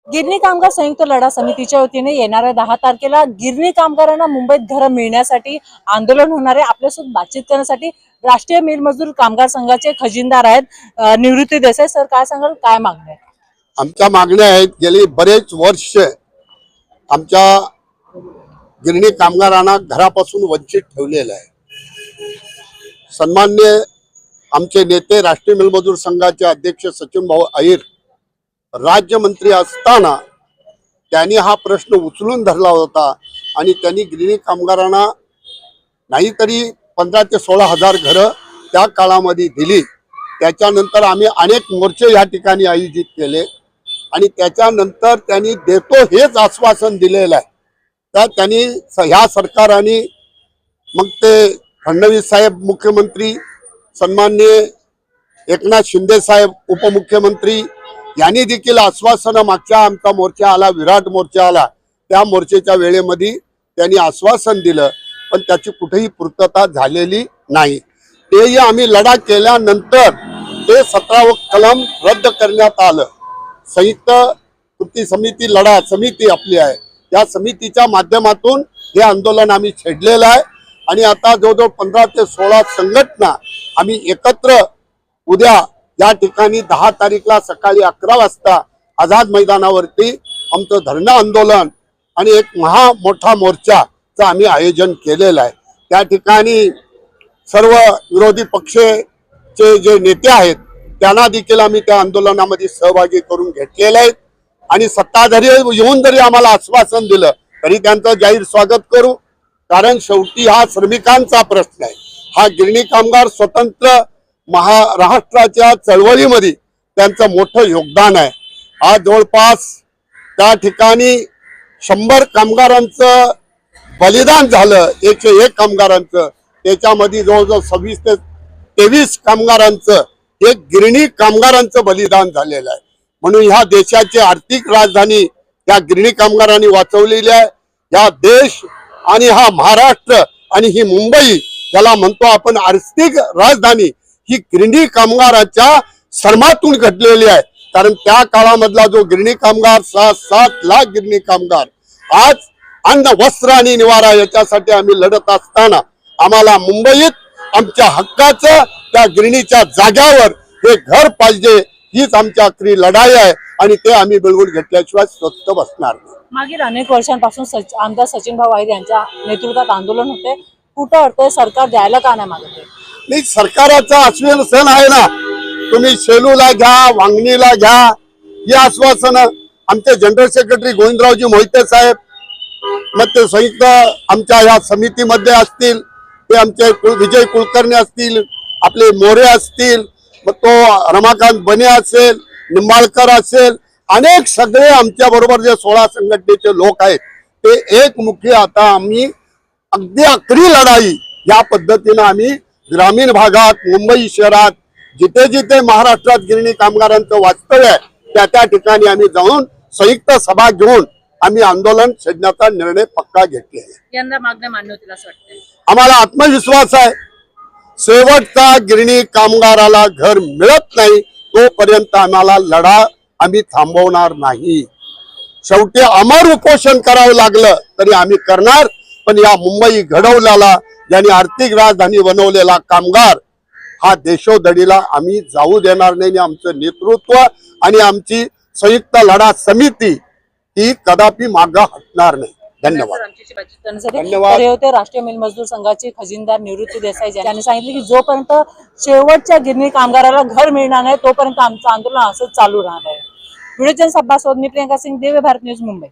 गिरणी कामगार संयुक्त लढा समितीच्या वतीने येणाऱ्या 10 तारखेला गिरणी कामगारांना मुंबईत घर मिळण्यासाठी आंदोलन होणार आहे। आपल्यासोबत बातचीत करण्यासाठी राष्ट्रीय मिल मजदूर कामगार संघाचे खजिनदार आहेत निवृत्ती देसाई सर, काय सांगाल, काय मागण्या आहे? आमच्या मागण्या आहेत। गेली बरेच वर्ष आमच्या गिरणी कामगारांना घरापासून वंचित ठेवलेलं आहे। सन्माननीय आमचे नेते राष्ट्रीय मिल मजदूर संघाचे अध्यक्ष सचिन भाऊ अहिर राज्यमंत्री असताना त्यांनी हा प्रश्न उचलून धरला होता आणि त्यांनी गिरणी कामगारांना नाहीतरी 15 ते 16 हजार घरं त्या काळामध्ये दिली। त्याच्यानंतर आम्ही अनेक मोर्चे या ठिकाणी आयोजित केले आणि त्याच्यानंतर त्यांनी देतो हेच आश्वासन दिलेलं आहे। तर त्यांनी ह्या सरकाराने मग ते फडणवीस साहेब मुख्यमंत्री, सन्माननीय एकनाथ शिंदे साहेब उपमुख्यमंत्री यांनी देखील आश्वासन, मागच्या आमचा मोर्चा आला, विराट मोर्चा आला, त्या मोर्चेच्या वेळेमध्ये त्यांनी आश्वासन दिलं, पण त्याची कुठेही पूर्तता झालेली नाही। तेही आम्ही लढा केल्यानंतर ते 17व कलम रद्द करण्यात आलं। संयुक्त कृती समिती लढा समिती आपली आहे, त्या समितीच्या माध्यमातून हे आंदोलन आम्ही छेडलेलं आहे आणि आता जवळजवळ 15 ते 16 संघटना आम्ही एकत्र उद्या या ठिकाणी 10 तारीखला सकाळी 11 वाजता आझाद मैदानावरती आमचं धरणं आंदोलन आणि एक मोठा मोर्चाचं आम्ही आयोजन केलेलं आहे। त्या ठिकाणी सर्व विरोधी पक्षाचे जे नेते आहेत त्यांना देखील आम्ही त्या आंदोलनामध्ये सहभागी करून घेतलेले आहेत आणि सत्ताधारी येऊन जरी आम्हाला आश्वासन दिलं तरी त्यांचं जाहीर स्वागत करू, कारण शेवटी हा श्रमिकांचा प्रश्न आहे। हा गिरणी कामगार स्वतंत्र महाराष्ट्राच्या चळवळीमध्ये त्यांचं मोठं योगदान आहे। आज जवळपास त्या ठिकाणी 100 कामगारांचं बलिदान झालं, 101 कामगारांचं, त्याच्यामध्ये जवळजवळ 26 ते 23 कामगारांचं हे गिरणी कामगारांचं बलिदान झालेलं आहे। म्हणून ह्या देशाची आर्थिक राजधानी या गिरणी कामगारांनी वाचवलेली आहे। या देश आणि हा महाराष्ट्र आणि ही मुंबई ज्याला म्हणतो आपण आर्थिक राजधानी, ही गिरणी कामगाराच्या श्रमातून घडलेली आहे। कारण त्या काळामधला जो गिरणी कामगार 6-7 लाख गिरणी कामगार आज अन्न, वस्त्र आणि निवारा याच्यासाठी आम्ही लढत असताना आम्हाला मुंबईत आमच्या हक्काचं त्या गिरणीच्या जाग्यावर हे घर पाहिजे, हीच आमची आखरी लढाई आहे आणि ते आम्ही बिलगुल घेतल्याशिवाय स्वस्त बसणार नाही। मागील अनेक वर्षांपासून आमदार सचिन भाऊ अहिर यांच्या नेतृत्वात आंदोलन होते, कुठं अडतंय, सरकार द्यायला का नाही मागत? नाही, सरकाराचा आश्वासन आहे ना, तुम्ही शेलूला घ्या, वांगणीला घ्या, ही आश्वासन आमचे जनरल सेक्रेटरी गोविंदरावजी मोहिते साहेब, मग ते संयुक्त आमच्या या समितीमध्ये असतील, ते आमचे विजय कुलकर्णी असतील, आपले मोरे असतील, मग तो रमाकांत बने असेल, निंबाळकर असेल, अनेक सगळे आमच्या बरोबर जे 16 संघटनेचे लोक आहेत ते एकमुखी आता आम्ही अगदी आखरी लढाई या पद्धतीने आम्ही ग्रामीण भागात, मुंबई शहरात, जिथे जिथे महाराष्ट्रात गिरणी कामगारांचं वास्तव्य आहे त्या ठिकाणी आम्ही जाऊन संयुक्त सभा घेऊन आम्ही आंदोलन छेडण्याचा निर्णय पक्का घेतलेला आहे। यंदा मागण्या मान्य होतील असं वाटतंय? आम्हाला आत्मविश्वास आहे, शेवटचा गिरणी कामगाराला घर मिळत नाही तोपर्यंत आम्हाला लढा आम्ही थांबवणार नाही। शेवटी अमर उपोषण करावं लागलं तरी आम्ही करणार, पण या मुंबई घडवल्याला, ज्यांनी आर्थिक राजधानी बनवलेला कामगार, हा देशोधडीला आम्ही जाऊ देणार नाही। आमचं नेतृत्व आणि आमची संयुक्त लढा समिती ही कदापि मागे हटणार नाही। धन्यवाद। धन्यवाद। होते राष्ट्रीय मिल मजदूर संघाचे खजिनदार निवृत्ती देसाई, ज्यांनी सांगितले की जोपर्यंत शेवटच्या गिरणी कामगाराला घर मिळणार नाही तोपर्यंत आमचं आंदोलन असंच चालू राहणार आहे। व्हिडिओ जर्नलिस्ट अब्बास सोबत मी प्रियंका सिंग, दिव्य भारत न्यूज, मुंबई।